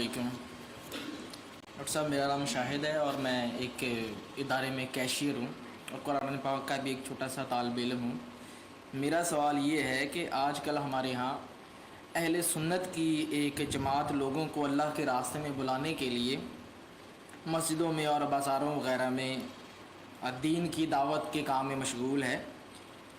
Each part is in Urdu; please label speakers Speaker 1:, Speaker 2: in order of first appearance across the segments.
Speaker 1: علیکم ڈاکٹر صاحب، میرا نام شاہد ہے اور میں ایک ادارے میں کیشیئر ہوں اور قرآن پاک کا بھی ایک چھوٹا سا طالب علم ہوں۔ میرا سوال یہ ہے کہ آج کل ہمارے ہاں اہل سنت کی ایک جماعت لوگوں کو اللہ کے راستے میں بلانے کے لیے مسجدوں میں اور بازاروں وغیرہ میں دین کی دعوت کے کام میں مشغول ہے،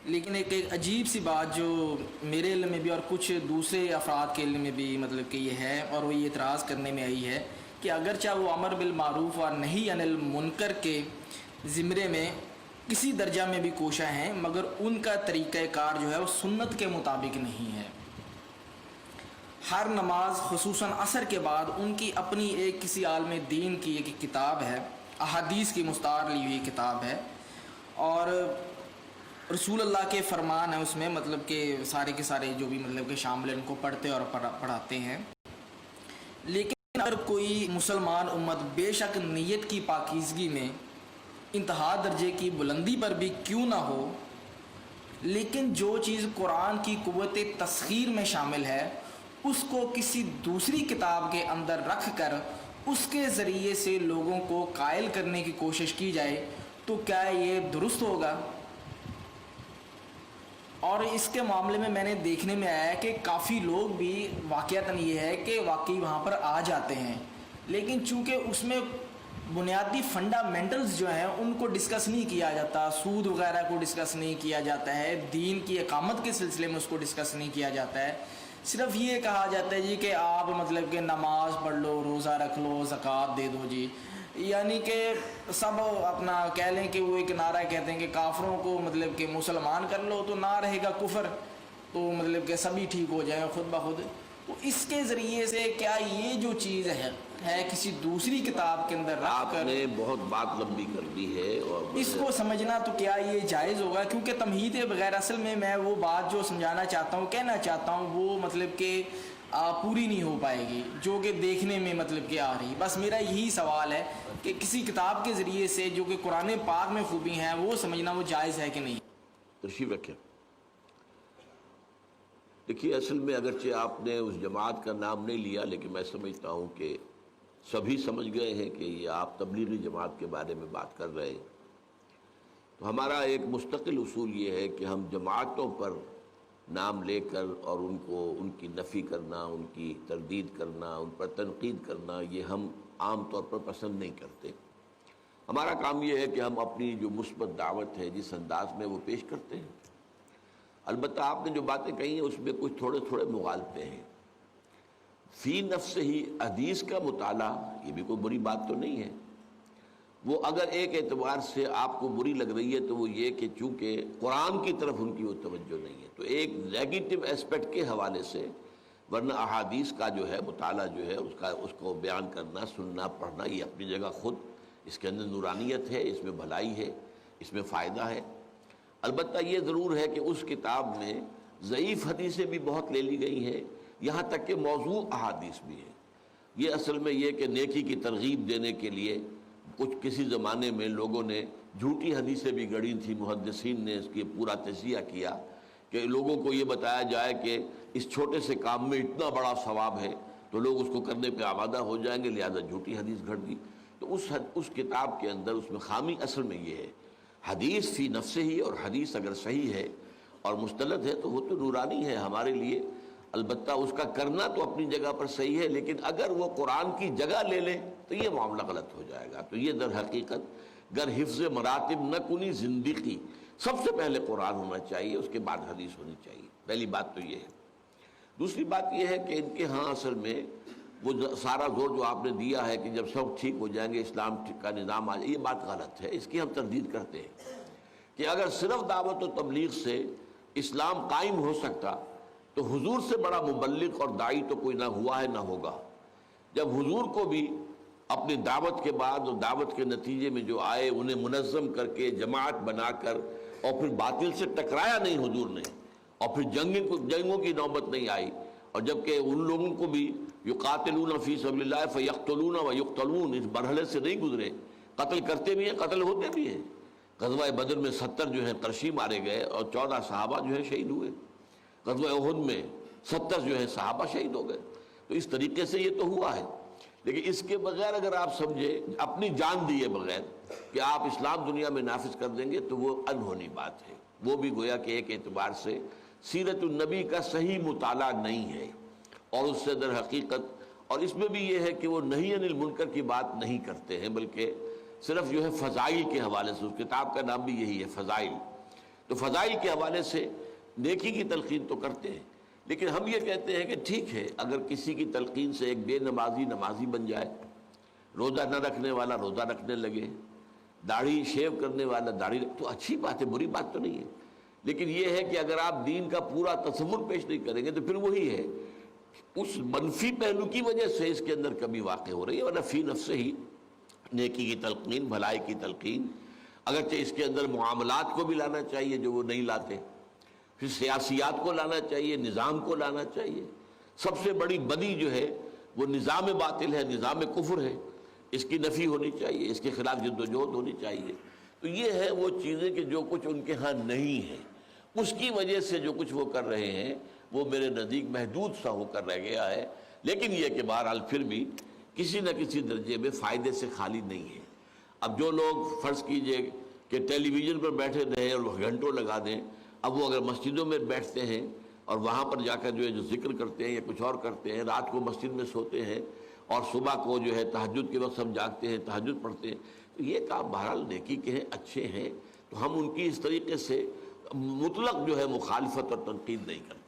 Speaker 1: لیکن ایک عجیب سی بات جو میرے علم میں بھی اور کچھ دوسرے افراد کے علم میں بھی مطلب کہ یہ ہے، اور وہ یہ اعتراض کرنے میں آئی ہے کہ اگرچہ وہ امر بالمعروف اور نہی عن المنکر کے زمرے میں کسی درجہ میں بھی کوشاں ہیں، مگر ان کا طریقہ کار جو ہے وہ سنت کے مطابق نہیں ہے۔ ہر نماز خصوصاً عصر کے بعد ان کی اپنی ایک کسی عالم دین کی ایک کتاب ہے، احادیث کی مستعار لی ہوئی کتاب ہے، اور رسول اللہ کے فرمان ہیں اس میں، مطلب کہ سارے کے سارے جو بھی مطلب کہ شامل ہیں ان کو پڑھتے اور پڑھاتے ہیں۔ لیکن اگر کوئی مسلمان امت بے شک نیت کی پاکیزگی میں انتہا درجے کی بلندی پر بھی کیوں نہ ہو، لیکن جو چیز قرآن کی قوت تسخیر میں شامل ہے اس کو کسی دوسری کتاب کے اندر رکھ کر اس کے ذریعے سے لوگوں کو قائل کرنے کی کوشش کی جائے، تو کیا یہ درست ہوگا؟ اور اس کے معاملے میں نے دیکھنے میں آیا ہے کہ کافی لوگ بھی واقعتاً یہ ہے کہ واقعی وہاں پر آ جاتے ہیں، لیکن چونکہ اس میں بنیادی فنڈامنٹلز جو ہیں ان کو ڈسکس نہیں کیا جاتا، سود وغیرہ کو ڈسکس نہیں کیا جاتا ہے، دین کی اقامت کے سلسلے میں اس کو ڈسکس نہیں کیا جاتا ہے، صرف یہ کہا جاتا ہے جی کہ آپ مطلب کہ نماز پڑھ لو، روزہ رکھ لو، زکوٰۃ دے دو جی، یعنی کہ سب اپنا کہہ لیں کہ وہ ایک نعرہ کہتے ہیں کہ کافروں کو مطلب کہ مسلمان کر لو تو نہ رہے گا کفر، تو مطلب کہ سبھی ٹھیک ہو جائیں خود بخود۔ تو اس کے ذریعے سے کیا یہ جو چیز ہے کسی دوسری کتاب کے اندر رکھ کر،
Speaker 2: آپ نے بہت بات لمبی کر دی ہے اور
Speaker 1: اس کو سمجھنا تو کیا یہ جائز ہوگا؟ کیونکہ تمہید بغیر اصل میں وہ بات جو سمجھانا چاہتا ہوں، کہنا چاہتا ہوں، وہ مطلب کہ پوری نہیں ہو پائے گی جو کہ دیکھنے میں مطلب کہ آ رہی۔ بس میرا یہی سوال ہے کہ کسی کتاب کے ذریعے سے جو کہ قرآن پاک میں خوبی ہیں وہ سمجھنا وہ جائز ہے کہ نہیں؟
Speaker 2: تشریف رکھیں۔ دیکھیے، اصل میں اگرچہ آپ نے اس جماعت کا نام نہیں لیا، لیکن میں سمجھتا ہوں کہ سبھی سمجھ گئے ہیں کہ یہ آپ تبلیغی جماعت کے بارے میں بات کر رہے ہیں۔ تو ہمارا ایک مستقل اصول یہ ہے کہ ہم جماعتوں پر نام لے کر اور ان کی نفی کرنا، ان کی تردید کرنا، ان پر تنقید کرنا، یہ ہم عام طور پر پسند نہیں کرتے۔ ہمارا کام یہ ہے کہ ہم اپنی جو مثبت دعوت ہے جس انداز میں وہ پیش کرتے ہیں۔ البتہ آپ نے جو باتیں کہی ہیں اس میں کچھ تھوڑے مغالطے ہیں۔ فی نفس ہی حدیث کا مطالعہ یہ بھی کوئی بری بات تو نہیں ہے، وہ اگر ایک اعتبار سے آپ کو بری لگ رہی ہے تو وہ یہ کہ چونکہ قرآن کی طرف ان کی وہ توجہ نہیں ہے، تو ایک نیگیٹو اسپیکٹ کے حوالے سے، ورنہ احادیث کا جو ہے مطالعہ جو ہے اس کو بیان کرنا، سننا، پڑھنا، یہ اپنی جگہ خود اس کے اندر نورانیت ہے، اس میں بھلائی ہے، اس میں فائدہ ہے۔ البتہ یہ ضرور ہے کہ اس کتاب میں ضعیف حدیثیں بھی بہت لے لی گئی ہیں، یہاں تک کہ موضوع احادیث بھی ہے۔ یہ اصل میں یہ کہ نیکی کی ترغیب دینے کے لیے کسی زمانے میں لوگوں نے جھوٹی حدیثیں بھی گڑھی تھیں، محدثین نے اس کی پورا تجزیہ کیا کہ لوگوں کو یہ بتایا جائے کہ اس چھوٹے سے کام میں اتنا بڑا ثواب ہے تو لوگ اس کو کرنے پہ آمادہ ہو جائیں گے، لہذا جھوٹی حدیث گھڑ دی۔ تو اس کتاب کے اندر اس میں خامی اصل میں یہ ہے، حدیث فی نفسہ ہی، اور حدیث اگر صحیح ہے اور مستند ہے تو وہ تو نورانی ہے ہمارے لیے۔ البتہ اس کا کرنا تو اپنی جگہ پر صحیح ہے، لیکن اگر وہ قرآن کی جگہ لے لے تو یہ معاملہ غلط ہو جائے گا۔ تو یہ در حقیقت گر حفظ مراتب نہ کنی زندگی، سب سے پہلے قرآن ہونا چاہیے، اس کے بعد حدیث ہونی چاہیے۔ پہلی بات تو یہ ہے۔ دوسری بات یہ ہے کہ ان کے ہاں اصل میں وہ سارا زور جو آپ نے دیا ہے کہ جب سب ٹھیک ہو جائیں گے اسلام کا نظام آ جائے، یہ بات غلط ہے، اس کی ہم تردید کرتے ہیں کہ اگر صرف دعوت و تبلیغ سے اسلام قائم ہو سکتا تو حضور سے بڑا مبلغ اور داعی تو کوئی نہ ہوا ہے نہ ہوگا۔ جب حضور کو بھی اپنی دعوت کے بعد اور دعوت کے نتیجے میں جو آئے انہیں منظم کر کے جماعت بنا کر اور پھر باطل سے ٹکرایا نہیں حضور نے، اور پھر جنگوں کی نوبت نہیں آئی، اور جبکہ ان لوگوں کو بھی یقاتلون فی سبیل اللہ فیقتلون ویقتلون اس مرحلے سے نہیں گزرے، قتل کرتے بھی ہیں، قتل ہوتے بھی ہیں۔ غزوہ بدر میں 70 جو ہیں قرشی مارے گئے اور 14 صحابہ جو ہیں شہید ہوئے۔ غزوہ احد میں 70 جو ہیں صحابہ شہید ہو گئے۔ تو اس طریقے سے یہ تو ہوا ہے۔ لیکن اس کے بغیر اگر آپ سمجھیں اپنی جان دیے بغیر کہ آپ اسلام دنیا میں نافذ کر دیں گے تو وہ انہونی بات ہے. وہ بھی گویا کہ ایک اعتبار سے سیرت النبی کا صحیح مطالعہ نہیں ہے، اور اس سے در حقیقت، اور اس میں بھی یہ ہے کہ وہ نہی عن المنکر کی بات نہیں کرتے ہیں، بلکہ صرف جو ہے فضائل کے حوالے سے، اس کتاب کا نام بھی یہی ہے، فضائل. تو فضائل کے حوالے سے نیکی کی تلقین تو کرتے ہیں، لیکن ہم یہ کہتے ہیں کہ ٹھیک ہے اگر کسی کی تلقین سے ایک بے نمازی نمازی بن جائے، روزہ نہ رکھنے والا روزہ رکھنے لگے، داڑھی شیو کرنے والا داڑھی، تو اچھی بات ہے، بری بات تو نہیں ہے. لیکن یہ ہے کہ اگر آپ دین کا پورا تصور پیش نہیں کریں گے تو پھر وہی ہے، اس منفی پہلو کی وجہ سے اس کے اندر کمی واقع ہو رہی ہے. ورنہ فی نفس ہی نیکی کی تلقین، بھلائی کی تلقین، اگرچہ اس کے اندر معاملات کو بھی لانا چاہیے جو وہ نہیں لاتے، پھر سیاسیات کو لانا چاہیے، نظام کو لانا چاہیے. سب سے بڑی بدی جو ہے وہ نظام باطل ہے، نظام کفر ہے، اس کی نفی ہونی چاہیے، اس کے خلاف جد و جہد ہونی چاہیے. تو یہ ہے وہ چیزیں کہ جو کچھ ان کے ہاں نہیں ہے، اس کی وجہ سے جو کچھ وہ کر رہے ہیں وہ میرے نزدیک محدود سا ہو کر رہ گیا ہے. لیکن یہ کہ بہرحال پھر بھی کسی نہ کسی درجے میں فائدے سے خالی نہیں ہے. اب جو لوگ فرض کیجئے کہ ٹیلی ویژن پر بیٹھے رہے اور گھنٹوں لگا دیں، اب وہ اگر مسجدوں میں بیٹھتے ہیں اور وہاں پر جا کر جو ہے جو ذکر کرتے ہیں یا کچھ اور کرتے ہیں، رات کو مسجد میں سوتے ہیں اور صبح کو جو ہے تہجد کے وقت ہم جاگتے ہیں، تہجد پڑھتے ہیں، تو یہ کام بہرحال نیکی کے ہیں، اچھے ہیں. تو ہم ان کی اس طریقے سے مطلق جو ہے مخالفت اور تنقید نہیں کرتے.